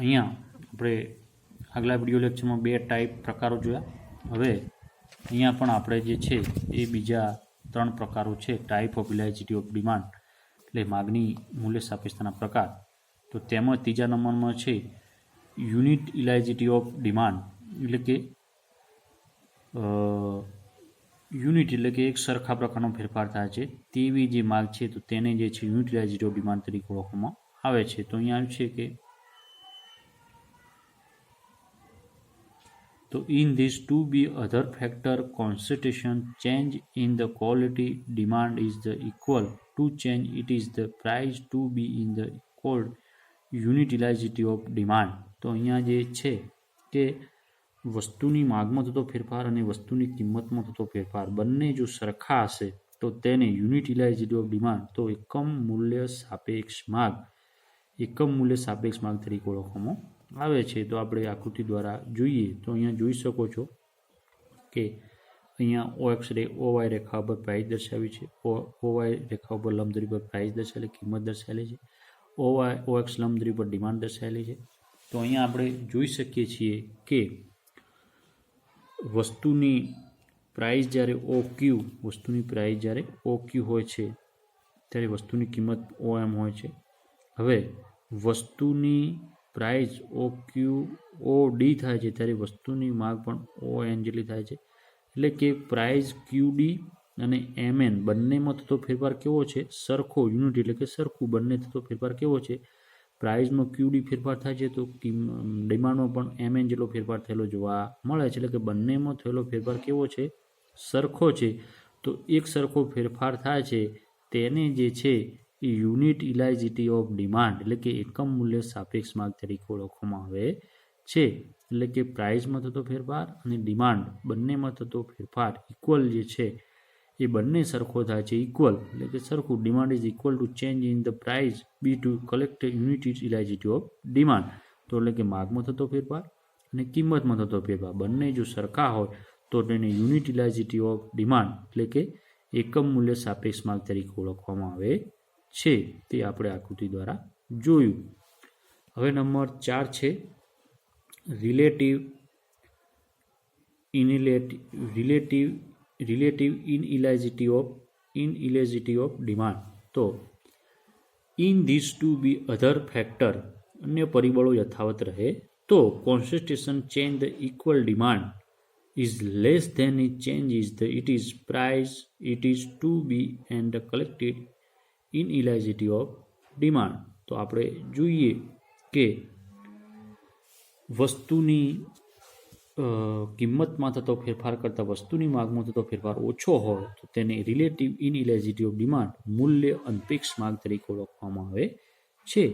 અહીંયા આપણે આગલા વિડીયો લેક્ચરમાં 2 ટાઈપ પ્રકારો જોયા. હવે અહીંયા પણ આપણે જે છે એ બીજા 3 પ્રકારો છે type of elasticity of demand એટલે માગણી મૂલ્ય સાપેક્ષતાના પ્રકાર. તો તેમાં ત્રીજા નંબરમાં છે યુનિટ ઇલાસ્ટિસિટી ઓફ ડિમાન્ડ એટલે કે યુનિટ એટલે કે એક સરખા પ્રકારનો ફેરફાર થાય છે તેવી જે માગ છે તો તેને જે છે યુનિટ ઇલાસ્ટિસિટી ઓફ ડિમાન્ડ તરીકે ઓળખવામાં આવે છે. તો અહીંયા આવ્યું છે કે તો in this to be other factor concentration change in the quality demand is the equal to change it is the price to be in the called unit elasticity of demand. તો અહીંયા જે છે કે વસ્તુની માગમાં થતો ફેરફાર અને વસ્તુની કિંમતમાં થતો ફેરફાર બંને જો સરખા હશે તો તેને યુનિટ ઇલાસ્ટિસિટી ઓફ ડિમાન્ડ તો એકમ મૂલ્ય સાપેક્ષ માગ તરીકે ઓળખવામાં આવે છે. તો આપણે આકૃતિ દ્વારા જોઈએ તો અહીંયા જોઈ શકો છો કે અહીંયા OX OY રેખા પર પ્રાઇસ દર્શાવી છે, OY રેખા ઉપર લંબધરી પર પ્રાઇસ દર્શાવેલી કિંમત દર્શાવેલી છે, OX લંબધરી પર ડિમાન્ડ દર્શાવેલી છે. તો અહીંયા આપણે જોઈ શકીએ છીએ કે વસ્તુની પ્રાઇસ જ્યારે OQ હોય છે ત્યારે વસ્તુની કિંમત OM હોય છે. હવે વસ્તુની પ્રાઇસ OD થાય છે ત્યારે વસ્તુની માગ પણ ON જેટલી થાય છે. એટલે કે પ્રાઇસ QD અને MN બંનેમાં થતો ફેરફાર કેવો છે? સરખો. યુનિટ એટલે કે સરખું. બંને થતો ફેરફાર કેવો છે? પ્રાઇસમાં QD ફેરફાર થાય છે તો ડિમાન્ડમાં પણ MN જેટલો ફેરફાર થયેલો જોવા મળે છે. એટલે કે બંનેમાં થયેલો ફેરફાર કેવો છે? સરખો છે. તો એક સરખો ફેરફાર થાય છે તેને જે છે એ યુનિટ ઇલાસ્ટિસિટી ઓફ ડિમાન્ડ એટલે કે એકમ મૂલ્ય સાપેક્ષ માગ તરીકે ઓળખવામાં આવે છે. એટલે કે પ્રાઇસમાં થતો ફેરફાર અને ડિમાન્ડ બંનેમાં થતો ફેરફાર ઇક્વલ જે છે એ બંને સરખો થાય છે. ઇક્વલ એટલે કે સરખું. Demand is equal to change in the price be to collect unit elasticity of demand. તો એટલે કે માગમાં થતો ફેરફાર અને કિંમતમાં થતો ફેરફાર બંને જો સરખા હોય તો તેને યુનિટ ઇલાસ્ટિસિટી ઓફ ડિમાન્ડ એટલે કે એકમ મૂલ્ય સાપેક્ષ માગ તરીકે ઓળખવામાં આવે છે. તે આપણે આકૃતિ દ્વારા જોયું. હવે નંબર 4 છે રિલેટિવ ઇનઇલાસ્ટિસિટી ઓફ ડિમાન્ડ. તો in this to be other factor અન્ય પરિબળો યથાવત રહે તો concentration change the equal demand is less than it changes the it is price it is to be and collected inelasticity of demand. તો આપણે જોઈએ કે વસ્તુની કિંમતમાં થતો ફેરફાર કરતાં વસ્તુની માગમાં થતો ફેરફાર ઓછો હોય તો તેને રિલેટિવ ઇનઇલાસ્ટિસિટી ઓફ ડિમાન્ડ મૂલ્ય અનપેક્ષ માગ તરીકે ઓળખવામાં આવે છે.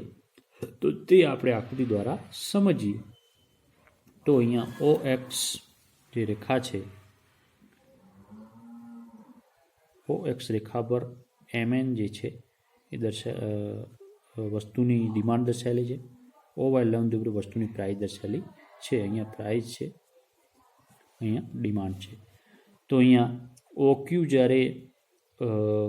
તો તે આપણે આકૃતિ દ્વારા સમજીએ. તો અહીંયા OX જે રેખા છે OX રેખા પર MN જે છે એ વસ્તુની ડિમાન્ડ દર્શાવેલી છે. OY લંબદ્વિ પર વસ્તુની પ્રાઇસ દર્શાવેલી છે. અહીંયા પ્રાઇસ છે, અહીંયા ડિમાન્ડ છે. તો અહીંયા OQ જ્યારે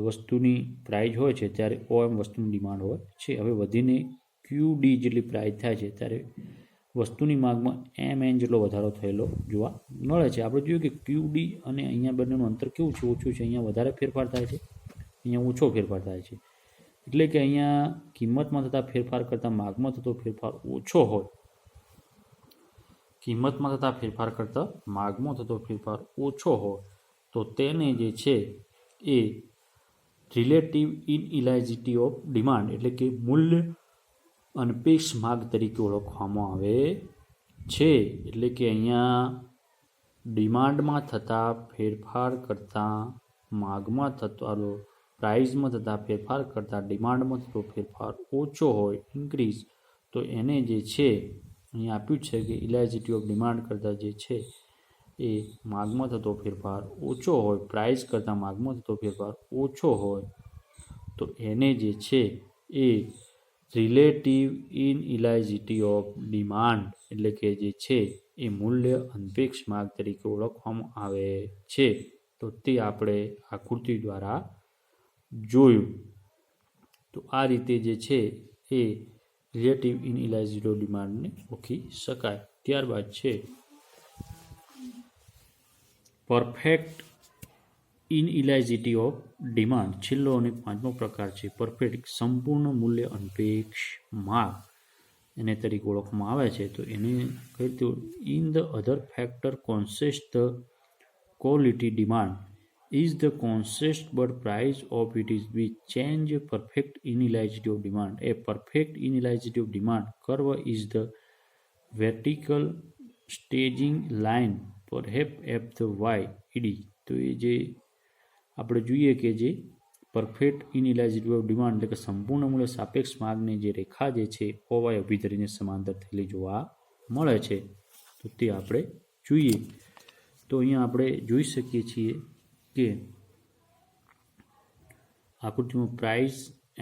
વસ્તુની પ્રાઇસ હોય છે ત્યારે OM વસ્તુની ડિમાન્ડ હોય છે. હવે વધીને QD જેટલી પ્રાઇસ થાય છે ત્યારે વસ્તુની માગમાં MN જેટલો વધારો થયેલો જોવા મળે છે. આપણે જોયું કે QD અને અહીંયા બંનેનું અંતર કેવું છે? ઓછું છે. અહીંયા વધારે ફેરફાર થાય છે, અહીંયા ઓછો ફેરફાર થાય છે. એટલે કે અહીંયા કિંમતમાં થતા ફેરફાર કરતાં માગમાં થતો ફેરફાર ઓછો હોય, કિંમતમાં થતા ફેરફાર કરતાં માગમાં થતો ફેરફાર ઓછો હોય તો તેને જે છે એ રિલેટિવ ઇનઇલાસ્ટિસિટી ઓફ ડિમાન્ડ એટલે કે મૂલ્ય અનપેક્ષ માગ તરીકે ઓળખવામાં આવે છે. એટલે કે અહીંયા ડિમાન્ડમાં થતા ફેરફાર કરતાં માગમાં થતો પ્રાઇઝમાં થતા ફેરફાર કરતાં ડિમાન્ડમાં થતો ફેરફાર ઓછો હોય ઇન્ક્રીઝ તો એને જે છે અહીંયા આપ્યું છે કે ઇલાસ્ટિસિટી ઓફ ડિમાન્ડ કરતાં જે છે એ માગમાં થતો ફેરફાર ઓછો હોય, પ્રાઇસ કરતાં માગમાં થતો ફેરફાર ઓછો હોય તો એને જે છે એ રિલેટિવ ઇનઇલાસ્ટિસિટી ઓફ ડિમાન્ડ એટલે કે જે છે એ મૂલ્ય અનપેક્ષ માગ તરીકે ઓળખવામાં આવે છે. તો તે આપણે આકૃતિ દ્વારા જોયું. તો આ રીતે જે છે એ રિલેટિવ ઇનઇલાસ્ટિસિટી ઓફ ડિમાન્ડને ઓળખી શકાય. ત્યારબાદ છે પરફેક્ટ ઇનઇલાસ્ટિસિટી ઓફ ડિમાન્ડ. છેલ્લો અને પાંચમો પ્રકાર છે પરફેક્ટ સંપૂર્ણ મૂલ્ય અનપેક્ષ માગ એને તરીકે ઓળખવામાં આવે છે. તો એને કઈ રીતે in the other factor consist the quality demand is the consist but price of it is we change perfect inelasticity of demand. A perfect inelasticity of demand curve is the vertical staging line perhaps f the y ed. તો એ જે આપણે જોઈએ કે જે perfect ઇનઇલાસ્ટિસિટી of demand એટલે કે સંપૂર્ણ મૂલ્ય સાપેક્ષ માગની જે રેખા જે છે ઓવાય અભિધરીને સમાંતર થયેલી જોવા મળે છે. તો તે આપણે જોઈએ. તો અહીંયા આપણે જોઈ શકીએ છીએ કે આકૃતિમાં પ્રાઇસ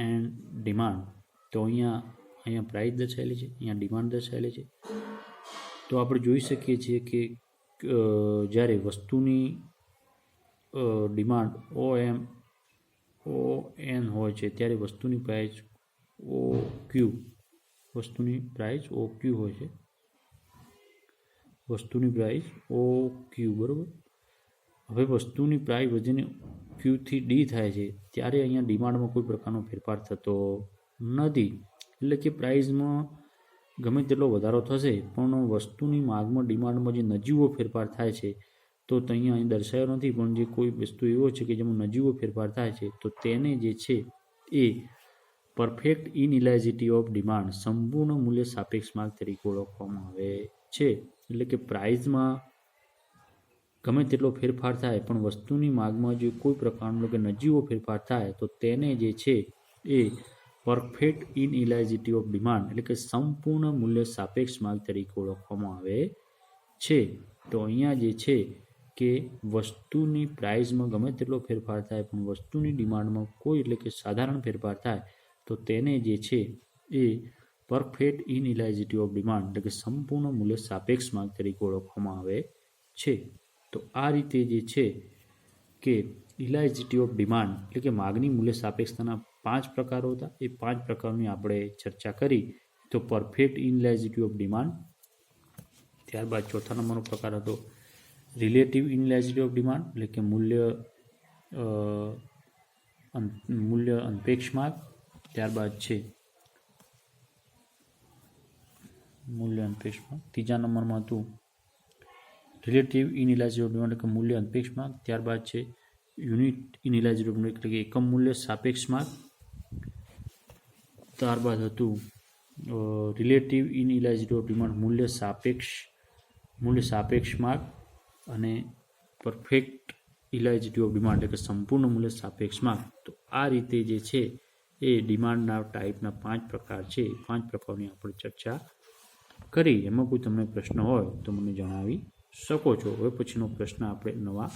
એન્ડ ડિમાન્ડ. તો અહીંયા પ્રાઇસ દર્શાવેલી છે, અહીંયા ડિમાન્ડ દર્શાવેલી છે. તો આપણે જોઈ શકીએ છીએ કે જ્યારે વસ્તુની ડિમાન્ડ ઓ એન હોય છે ત્યારે વસ્તુની પ્રાઇસ વસ્તુની પ્રાઇસ ઓ ક્યુ હોય છે. વસ્તુની પ્રાઇસ ઓ ક્યુ બરાબર. હવે વસ્તુની પ્રાઇસ વધીને ક્યુથી ડી થાય છે ત્યારે અહીંયા ડિમાન્ડમાં કોઈ પ્રકારનો ફેરફાર થતો નથી. એટલે કે પ્રાઇસમાં ગમે તેટલો વધારો થશે પણ વસ્તુની માગમાં ડિમાન્ડમાં જે નજીવો ફેરફાર થાય છે તો અહીંયા અહીં દર્શાવ્યો નથી, પણ જે કોઈ વસ્તુ એવો છે કે જેમાં નજીવો ફેરફાર થાય છે તો તેને જે છે એ પરફેક્ટ ઇનઇલાસ્ટિસિટી ઓફ ડિમાન્ડ સંપૂર્ણ મૂલ્ય સાપેક્ષ માગ તરીકે ઓળખવામાં આવે છે. એટલે કે પ્રાઇસમાં ગમે તેટલો ફેરફાર થાય પણ વસ્તુની માગમાં જે કોઈ પ્રકારનો કે નજીવો ફેરફાર થાય તો તેને જે છે એ પરફેક્ટ ઇનઇલાસ્ટિસિટી ઓફ ડિમાન્ડ એટલે કે સંપૂર્ણ મૂલ્ય સાપેક્ષ માગ તરીકે ઓળખવામાં આવે છે. તો અહીંયા જે છે કે વસ્તુની પ્રાઇસમાં ગમે તેટલો ફેરફાર થાય પણ વસ્તુની ડિમાન્ડમાં કોઈ એટલે કે સાધારણ ફેરફાર થાય તો તેને જે છે એ પરફેક્ટ ઇનઇલાસ્ટિસિટી ઓફ ડિમાન્ડ એટલે કે સંપૂર્ણ મૂલ્ય સાપેક્ષ માગ તરીકે ઓળખવામાં આવે છે. તો આ રીતે જે છે કે ઇલાસ્ટિસિટી ઓફ ડિમાન્ડ એટલે કે માગની મૂલ્ય સાપેક્ષતાના 5 પ્રકારો હતા. એ 5 પ્રકારોની આપણે ચર્ચા કરી. તો પરફેક્ટ ઇનઇલાસ્ટિસિટી ઓફ ડિમાન્ડ, ત્યારબાદ ચોથા નંબરનો પ્રકાર હતો રિલેટિવ ઇનઇલાસ્ટિસિટી ઓફ ડિમાન્ડ એટલે કે મૂલ્ય અનપેક્ષ માગ. ત્યારબાદ છે મૂલ્ય અનપેક્ષ માગ. ત્રીજા નંબરમાં હતું રિલેટિવ ઇનઇલાસ્ટિસિટી ઓફ ડિમાન્ડ એટલે કે મૂલ્ય અનપેક્ષ માગ. ત્યારબાદ છે યુનિટ ઇનઇલાસ્ટિસિટી ઓફ ડિમાન્ડ એટલે કે એકમ મૂલ્ય સાપેક્ષ માગ. ત્યારબાદ હતું રિલેટિવ ઇનઇલાસ્ટિસિટી ઓફ ડિમાન્ડ મૂલ્ય સાપેક્ષ માગ અને પરફેક્ટ ઇલાસ્ટિસિટી ઓફ ડિમાન્ડ એટલે કે સંપૂર્ણ મૂલ્ય સાપેક્ષ માગ. તો આ રીતે જે છે એ ડિમાન્ડના ટાઈપના 5 પ્રકાર છે. 5 પ્રકારની આપણે ચર્ચા કરી. એમાં કોઈ તમને પ્રશ્ન હોય તો મને જણાવી શકો છો. હવે પછીનો પ્રશ્ન આપણે નવા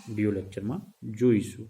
વિડિયો લેક્ચરમાં જોઈશું.